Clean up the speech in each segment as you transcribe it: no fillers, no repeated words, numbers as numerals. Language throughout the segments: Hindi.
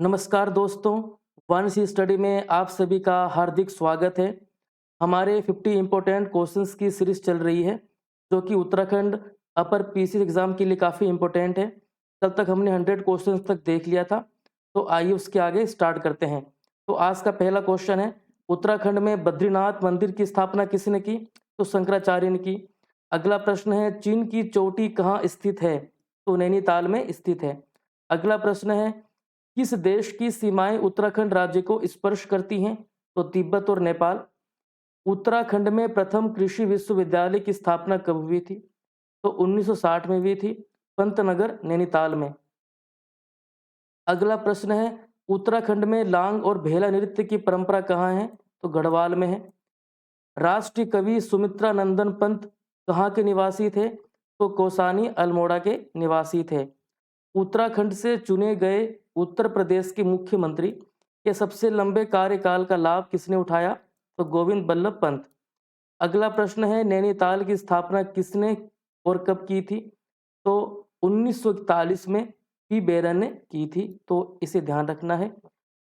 नमस्कार दोस्तों, वन सी स्टडी में आप सभी का हार्दिक स्वागत है। हमारे 50 इम्पोर्टेंट क्वेश्चंस की सीरीज चल रही है, जो कि उत्तराखंड अपर पीसी एग्जाम के लिए काफ़ी इम्पोर्टेंट है। कल तक हमने 100 क्वेश्चंस तक देख लिया था, तो आइए उसके आगे स्टार्ट करते हैं। तो आज का पहला क्वेश्चन है, उत्तराखंड में बद्रीनाथ मंदिर की स्थापना किसने की? तो शंकराचार्य ने की। अगला प्रश्न है, चीन की चोटी कहाँ स्थित है? तो नैनीताल में स्थित है। अगला प्रश्न है, किस देश की सीमाएं उत्तराखंड राज्य को स्पर्श करती हैं? तो तिब्बत और नेपाल। उत्तराखंड में प्रथम कृषि विश्वविद्यालय की स्थापना कब हुई थी? तो 1960 में हुई थी, पंतनगर नैनीताल में। अगला प्रश्न है, उत्तराखंड में लांग और भेला नृत्य की परंपरा कहाँ है? तो गढ़वाल में है। राष्ट्रीय कवि सुमित्रा नंदन पंत कहाँ के निवासी थे? तो कौसानी अल्मोड़ा के निवासी थे। उत्तराखंड से चुने गए उत्तर प्रदेश के मुख्यमंत्री के सबसे लंबे कार्यकाल का लाभ किसने उठाया? तो गोविंद बल्लभ पंत। अगला प्रश्न है, नैनीताल की स्थापना किसने और कब की थी? तो 1941 में पी बेरन ने की थी, तो इसे ध्यान रखना है।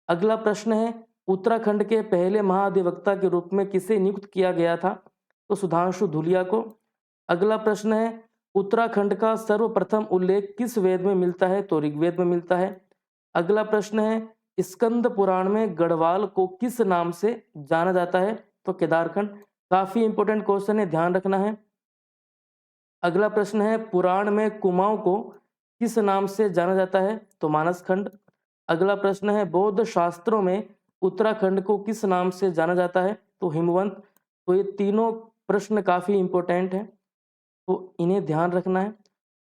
अगला प्रश्न है, उत्तराखंड के पहले महाधिवक्ता के रूप में किसे नियुक्त किया गया था? तो सुधांशु धुलिया को। अगला प्रश्न है, उत्तराखंड का सर्वप्रथम उल्लेख किस वेद में मिलता है? तो ऋग्वेद में मिलता है। अगला प्रश्न है, स्कंद पुराण में गढ़वाल को किस नाम से जाना जाता है? तो केदारखंड। काफी इंपॉर्टेंट क्वेश्चन है, ध्यान रखना है। अगला प्रश्न है, पुराण में कुमाऊं को किस नाम से जाना जाता है? तो मानसखंड। अगला प्रश्न है, बौद्ध शास्त्रों में उत्तराखंड को किस नाम से जाना जाता है? तो हिमवंत। तो ये तीनों प्रश्न काफी इंपॉर्टेंट हैं, तो इन्हें ध्यान रखना है।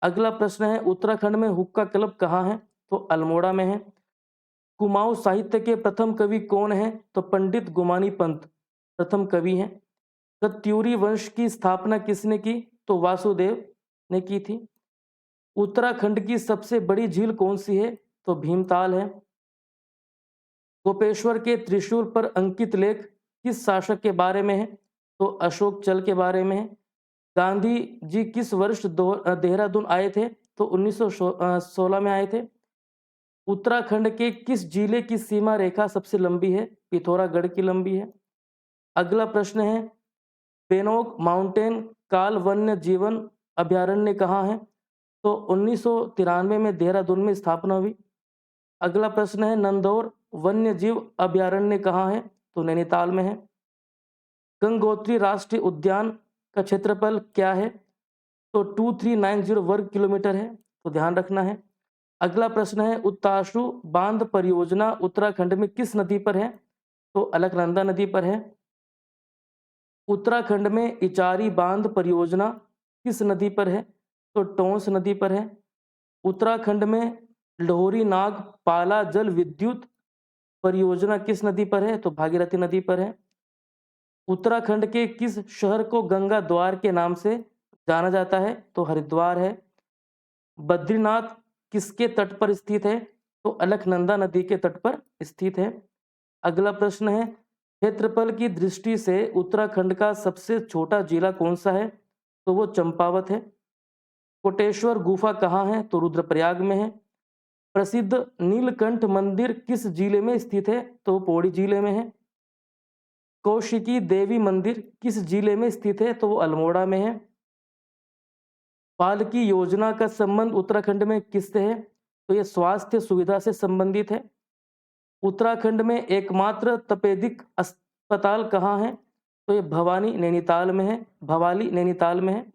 अगला प्रश्न है, उत्तराखंड में हुक्का क्लब कहाँ है? तो अल्मोड़ा में है। कुमाऊं साहित्य के प्रथम कवि कौन है? तो पंडित गुमानी पंत प्रथम कवि हैं। कत्यूरी वंश की स्थापना किसने की? तो वासुदेव ने की थी। उत्तराखंड की सबसे बड़ी झील कौन सी है? तो भीमताल है। गोपेश्वर के त्रिशूल पर अंकित लेख किस शासक के बारे में है? तो अशोक चल के बारे में है। गांधी जी किस वर्ष देहरादून आए थे? तो 1916 में आए थे। उत्तराखंड के किस जिले की सीमा रेखा सबसे लंबी है? पिथौरागढ़ की लंबी है। अगला प्रश्न है, पेनोक माउंटेन काल वन्य जीवन अभ्यारण्य कहाँ है? तो 1993 में देहरादून में स्थापना हुई। अगला प्रश्न है, नंदौर वन्य जीव अभ्यारण्य कहाँ है? तो नैनीताल में है। गंगोत्री राष्ट्रीय उद्यान का क्षेत्रफल क्या है? तो 2390 वर्ग किलोमीटर है, तो ध्यान रखना है। अगला प्रश्न है, उत्ताशु बांध परियोजना उत्तराखंड में किस नदी पर है? तो अलकनंदा नदी पर है। उत्तराखंड में इचारी बांध परियोजना किस नदी पर है? तो टोंस नदी पर है। उत्तराखंड में लोहरी नाग पाला जल विद्युत परियोजना किस नदी पर है? तो भागीरथी नदी पर है। उत्तराखंड के किस शहर को गंगा द्वार के नाम से जाना जाता है? तो हरिद्वार है। बद्रीनाथ किसके तट पर स्थित है? तो अलकनंदा नदी के तट पर स्थित है। अगला प्रश्न है, क्षेत्रफल की दृष्टि से उत्तराखंड का सबसे छोटा जिला कौन सा है? तो वो चंपावत है। कोटेश्वर गुफा कहाँ है? तो रुद्रप्रयाग में है। प्रसिद्ध नीलकंठ मंदिर किस जिले में स्थित है? तो पौड़ी जिले में है। कौशिकी देवी मंदिर किस जिले में स्थित है? तो वो अल्मोड़ा में है। पालकी योजना का संबंध उत्तराखंड में किससे है? तो ये स्वास्थ्य सुविधा से संबंधित है। उत्तराखंड में एकमात्र तपेदिक अस्पताल कहाँ है? तो ये भवानी नैनीताल में है, भवाली नैनीताल में है।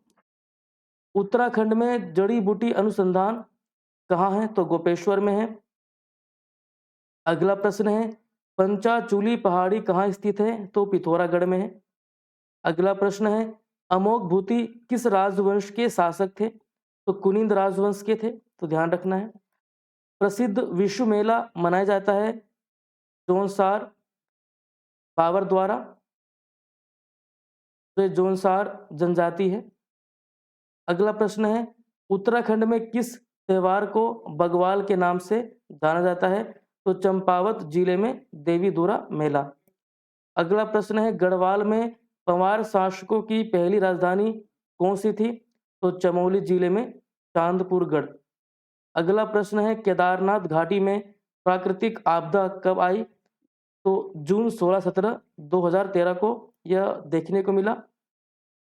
उत्तराखंड में जड़ी बूटी अनुसंधान कहाँ है? तो गोपेश्वर में है। अगला प्रश्न है, पंचाचूली पहाड़ी कहाँ स्थित है? तो पिथौरागढ़ में है। अगला प्रश्न है, अमोघ भूति किस राजवंश के शासक थे? तो कुनिंद राजवंश के थे, तो ध्यान रखना है। प्रसिद्ध विश्व मेला मनाया जाता है जोनसार बाबर द्वारा, तो ये जोनसार जनजाति है। अगला प्रश्न है, उत्तराखंड में किस त्योहार को बगवाल के नाम से जाना जाता है? तो चंपावत जिले में देवी दूरा मेला। अगला प्रश्न है, गढ़वाल में पंवार शासकों की पहली राजधानी कौन सी थी? तो चमोली जिले में चांदपुरगढ़। अगला प्रश्न है, केदारनाथ घाटी में प्राकृतिक आपदा कब आई? तो जून 16-17 2013 को यह देखने को मिला।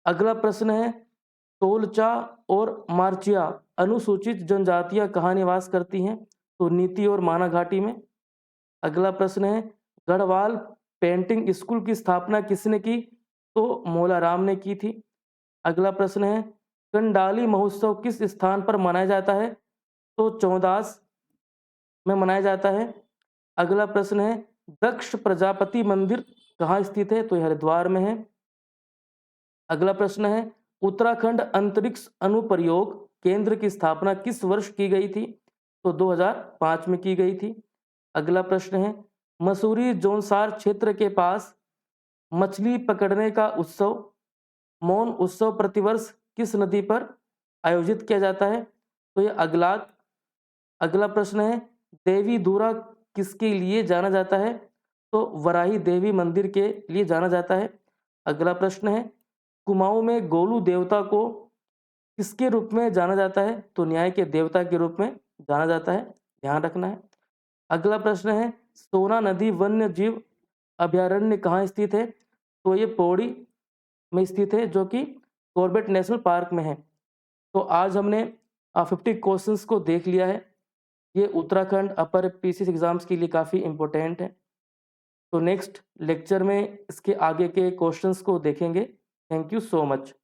अगला प्रश्न है, तोलचा और मार्चिया अनुसूचित जनजातियां कहाँ निवास करती हैं? तो नीति और माना घाटी में। अगला प्रश्न है, गढ़वाल पेंटिंग स्कूल की स्थापना किसने की? तो मौलाराम ने की थी। अगला प्रश्न है, कंडाली महोत्सव किस स्थान पर मनाया जाता है? तो चौदास में मनाया जाता है। अगला प्रश्न है, दक्ष प्रजापति मंदिर कहाँ स्थित है? तो यह हरिद्वार में है। अगला प्रश्न है, उत्तराखंड अंतरिक्ष अनुप्रयोग केंद्र की स्थापना किस वर्ष की गई थी? तो 2005 में की गई थी। अगला प्रश्न है, मसूरी जोनसार क्षेत्र के पास मछली पकड़ने का उत्सव मौन उत्सव प्रतिवर्ष किस नदी पर आयोजित किया जाता है? तो यह अगलाग। अगला प्रश्न है, देवी धुरा किसके लिए जाना जाता है? तो वराही देवी मंदिर के लिए जाना जाता है। अगला प्रश्न है, कुमाऊं में गोलू देवता को किसके रूप में जाना जाता है? तो न्याय के देवता के रूप में जाना जाता है, ध्यान रखना है। अगला प्रश्न है, सोना नदी वन्य जीव अभयारण्य कहाँ स्थित है? तो ये पौड़ी में स्थित है, जो कि कॉर्बेट नेशनल पार्क में है। तो आज हमने 50 क्वेश्चंस को देख लिया है। ये उत्तराखंड अपर पीसी एग्जाम्स के लिए काफ़ी इम्पोर्टेंट है। तो नेक्स्ट लेक्चर में इसके आगे के क्वेश्चंस को देखेंगे। Thank you so much.